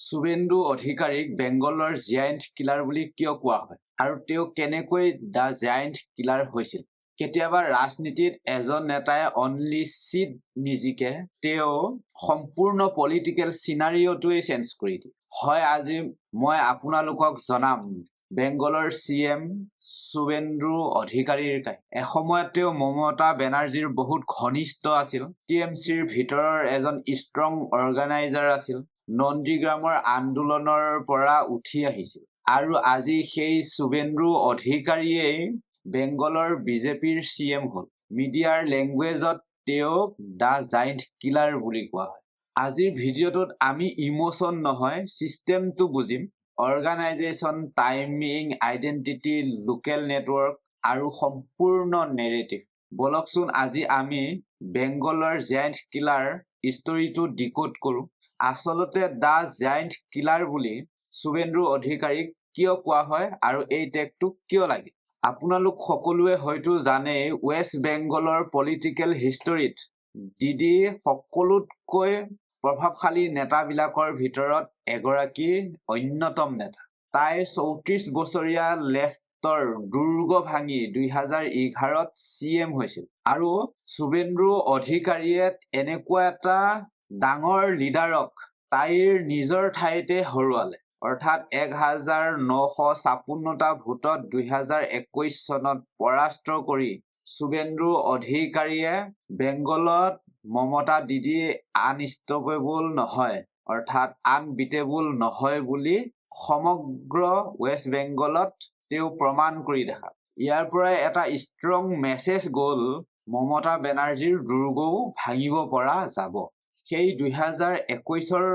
শুভেন্দু অধিকাৰীক বেংগলৰ giant killer বুলি কিয় কোৱা হয় আৰু তেওঁ কেনেকৈ দ্য জায়ান্ট কিলাৰ হৈছিল? কেতিয়াবা ৰাজনীতিত এজন নেতাই অনলি চিট নিজিকে তেওঁ সম্পূৰ্ণ পলিটিকেল চিনাৰিঅ'টোৱে চেঞ্জ কৰি দিয়ে। হয়, আজি মই আপোনালোকক জনাম বেংগলৰ CM শুভেন্দু অধিকাৰীৰ কাহিনী। এসময়ত তেওঁ মমতা বেনাৰ্জীৰ বহুত ঘনিষ্ঠ আছিল। TMCৰ ভিতৰৰ এজন ষ্ট্ৰং অৰ্গেনাইজাৰ আছিল। নন্দীগ্ৰামৰ আন্দোলনৰ পৰা উঠি আহিছিল আৰু আজি সেই শুভেন্দু অধিকাৰীয়েই বেংগলৰ বিজেপিৰ CM হ'ল। মিডিয়াৰ লেংগুৱেজত তেওঁক দ্য জায়ান্ট কিলাৰ বুলি কোৱা হয়। আজিৰ ভিডিঅ'টোত আমি ইমোশ্যন নহয় চিষ্টেমটো বুজিম। Organisation, timing, identity, local network আৰু সম্পূৰ্ণ নেৰেটিভ। বলকচোন আজি আমি বেংগলৰ জায়ান্ট কিলাৰ ষ্টৰিটো ডিকোড কৰোঁ। আচলতে দ্য জায়ান্ট কিলাৰ বুলি শুভেন্দু অধিকাৰীক কিয় কোৱা হয় আৰু এই টেগটো কিয় লাগে? আপোনালোক সকলোৱে হয়তো জানেই ৱেষ্ট বেংগলৰ পলিটিকেল হিষ্টৰীত দিদি সকলোতকৈ প্ৰভাৱশালী নেতাবিলাকৰ ভিতৰত এগৰাকী অন্যতম নেতা। তাই 34 বছৰীয়া লেফ্টৰ দুৰ্গ ভাঙি 2011ত CM হৈছিল আৰু শুভেন্দু অধিকাৰীয়ে এনেকুৱা এটা ডাঙৰ লিডাৰক তাইৰ নিজৰ ঠাইতে হৰুৱালে। অৰ্থাৎ 1956টা ভোটত 2021 চনত পৰাস্ত কৰি শুভেন্দু অধিকাৰীয়ে বেংগলত মমতা দিদি আনষ্টপেবল নহয় অৰ্থাৎ আনবিটেবল নহয় বুলি সমগ্ৰ ৱেষ্ট বেংগলত তেওঁ প্ৰমাণ কৰি দেখা। ইয়াৰ পৰাই এটা ষ্ট্ৰং মেছেজ গ'ল মমতা বেনাৰ্জীৰ দুৰ্গও ভাঙিব পৰা যাব। সেই 2021ৰ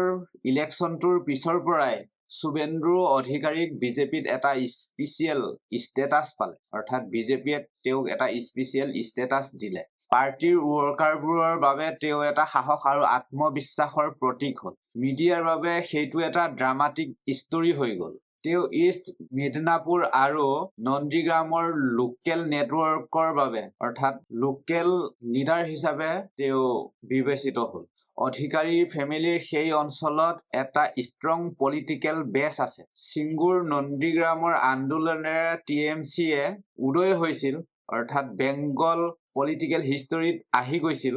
ইলেকশ্যনটোৰ পিছৰ পৰাই শুভেন্দু অধিকাৰীক বিজেপিত এটা স্পেচিয়েল ষ্টেটাছ পালে অৰ্থাৎ বিজেপিয়ে তেওঁক এটা স্পেচিয়েল ষ্টেটাছ দিলে। পাৰ্টিৰ ৱৰ্কাৰবোৰৰ বাবে তেওঁ এটা সাহস আৰু আত্মবিশ্বাসৰ প্ৰতীক হ'ল। মিডিয়াৰ বাবে সেইটো এটা ড্ৰামাটিক ষ্টৰি হৈ গ'ল। তেওঁ ইষ্ট মিদনাপুৰ আৰু নন্দীগ্ৰামৰ লোকেল নেটৱৰ্কৰ বাবে অৰ্থাৎ লোকেল লিডাৰ হিচাপে তেওঁ বিবেচিত হ'ল। অধিকাৰী ফেমিলিৰ সেই অঞ্চলত এটা ষ্ট্ৰং পলিটিকেল বেছ আছে। চিংগুৰ নন্দীগ্ৰামৰ আন্দোলনেৰে TMCয়ে উদয় হৈছিল অৰ্থাৎ বেংগল পলিটিকেল হিষ্টৰীত আহি গৈছিল।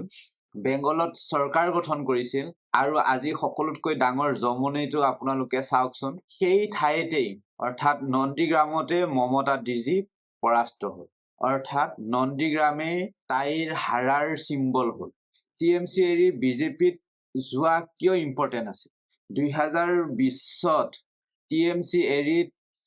বেংগলত চৰকাৰ গঠন কৰিছিল আৰু আজি সকলোতকৈ ডাঙৰ জমনিটো আপোনালোকে চাওকচোন। সেই ঠাইতেই অৰ্থাৎ নন্দীগ্ৰামতে মমতা দিদি পৰাস্ত হ'ল। অৰ্থাৎ নন্দীগ্ৰামেই তাইৰ হাৰাৰ চিম্বল হ'ল। TMC এৰি বিজেপিত যোৱা কিয় ইম্পৰ্টেণ্ট আছিল? 2020ত TMC এৰি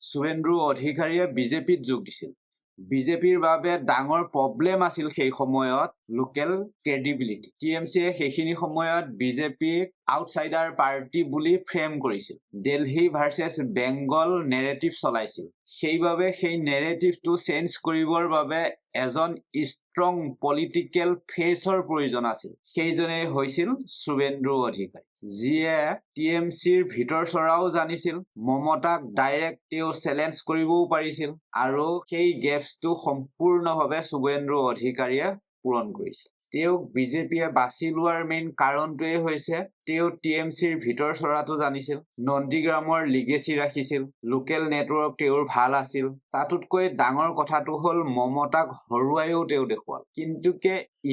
শুভেন্দু অধিকাৰীয়ে বিজেপিত যোগ দিছিল। বিজেপিৰ বাবে ডাঙৰ প্ৰব্লেম আছিল সেই সময়ত লোকেল ক্ৰেডিবিলিটি। TMCয়ে সেইখিনি সময়ত বিজেপিক আউটচাইডাৰ পাৰ্টি বুলি ফ্ৰেম কৰিছিল। দিল্লী ভাৰ্চেছ বেংগল নেৰেটিভ চলাইছিল। সেইবাবে সেই নেৰেটিভটো চেঞ্জ কৰিবৰ বাবে এজন ষ্ট্ৰং পলিটিকেল ফেচৰ প্ৰয়োজন আছিল। সেইজনেই হৈছিল শুভেন্দু অধিকাৰী, যিয়ে TMCৰ ভিতৰ চৰাও জানিছিল। মমতাক ডাইৰেক্ট তেওঁ চেলেঞ্জ কৰিবও পাৰিছিল আৰু সেই গেপছটো সম্পূৰ্ণভাৱে শুভেন্দু অধিকাৰীয়ে পূৰণ কৰিছিল। তেওঁক বিজেপিয়ে বাছি লোৱাৰ মেইন কাৰণটোৱে হৈছে তেওঁ TMCৰ ভিতৰ চৰাটো জানিছিল, নন্দীগ্ৰামৰ লিগেচি ৰাখিছিল, লোকেল নেটৱৰ্ক তেওঁৰ ভাল আছিল। তাতোতকৈ ডাঙৰ কথাটো হ'ল মমতাক হৰুৱাইও তেওঁ দেখুৱাল। কিন্তু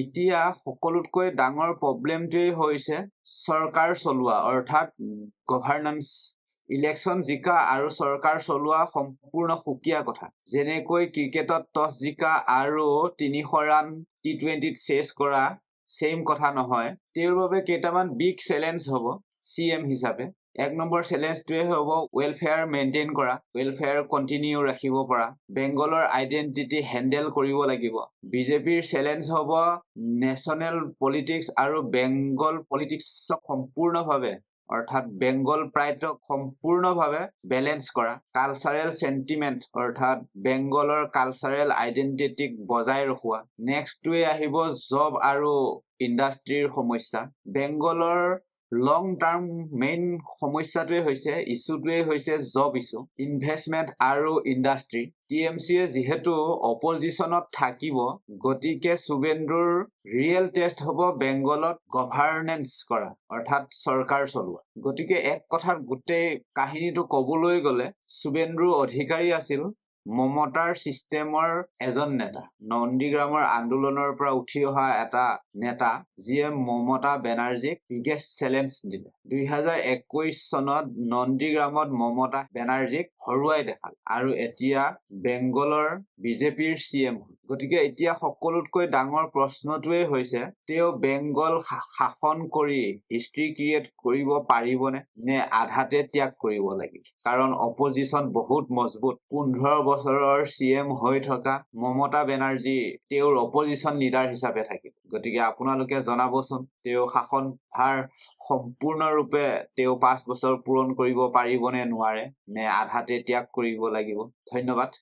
এতিয়া সকলোতকৈ ডাঙৰ প্ৰব্লেমটোৱেই হৈছে চৰকাৰ চলোৱা অৰ্থাৎ গভাৰ্নেন্স। ইলেকশ্যন জিকা আৰু চৰকাৰ চলোৱা সম্পূৰ্ণ সুকীয়া কথা। যেনেকৈ ক্ৰিকেটত টছ জিকা আৰু 300 ৰান T20ত চেছ কৰা ছেইম কথা নহয়। তেওঁৰ বাবে কেইটামান বিগ চেলেঞ্জ হ'ব CM হিচাপে। 1 নম্বৰ চেলেঞ্জটোৱে হ'ব ৱেলফেয়াৰ মেইনটেইন কৰা, ৱেলফেয়াৰ কণ্টিনিউ ৰাখিব পৰা, বেংগলৰ আইডেণ্টিটি হেণ্ডেল কৰিব লাগিব। বিজেপিৰ চেলেঞ্জ হ'ব নেশ্যনেল পলিটিক্স আৰু বেংগল পলিটিক্সক সম্পূৰ্ণভাৱে অৰ্থাৎ বেংগল প্ৰাইডক সম্পূৰ্ণভাৱে বেলেঞ্চ কৰা, কালচাৰেল চেণ্টিমেণ্ট অৰ্থাৎ বেংগলৰ কালচাৰেল আইডেণ্টিটিক বজাই ৰখোৱা। নেক্সটটোৱে আহিব জব আৰু ইণ্ডাষ্ট্ৰীৰ সমস্যা। বেংগলৰ লং টাৰ্ম মেইন সমস্যাটোৱে হৈছে ইছ্যুটোৱে হৈছে জব ইছ্যু, ইনভেষ্টমেণ্ট আৰু ইণ্ডাষ্ট্ৰী। TMCয়ে যিহেতু অপজিশ্যনত থাকিব, গতিকে শুভেন্দুৰ ৰিয়েল টেষ্ট হ'ব বেংগলত গভাৰ্নেন্স কৰা, অৰ্থাৎ চৰকাৰ চলোৱা। গতিকে এক কথাত গোটেই কাহিনীটো ক'বলৈ গ'লে শুভেন্দু অধিকাৰী আছিল মমতাৰ ছিষ্টেমৰ এজন নেতা, নন্দীগ্ৰামৰ আন্দোলনৰ পৰা উঠি অহা এটা নেতা, যিয়ে মমতা বেনাৰ্জীক বিগেষ্ট চেলেঞ্জ দিলে। 2021 চনত নন্দীগ্ৰামত মমতা বেনাৰ্জীক হৰুৱাই দেখাল আৰু এতিয়া বেংগলৰ বিজেপিৰ CM হ'ল। গতিকে এতিয়া সকলোতকৈ ডাঙৰ প্ৰশ্নটোৱে হৈছে তেওঁ বেংগল শাসন কৰি হিষ্ট্ৰী ক্ৰিয়েট কৰিব পাৰিবনে, নে আধাতে ত্যাগ কৰিব লাগিব? কাৰণ অপজিশ্যন বহুত মজবুত। 15 বছৰৰ CM হৈ থকা মমতা বেনাৰ্জী তেওঁৰ অপজিশ্যন লিডাৰ হিচাপে থাকিব। গতিকে আপোনালোকে জনাবচোন, তেওঁ শাসন ভাৰ সম্পূৰ্ণৰূপে তেওঁ 5 বছৰ পূৰণ কৰিব পাৰিবনে নোৱাৰে, নে আধাতে ত্যাগ কৰিব লাগিব? ধন্যবাদ।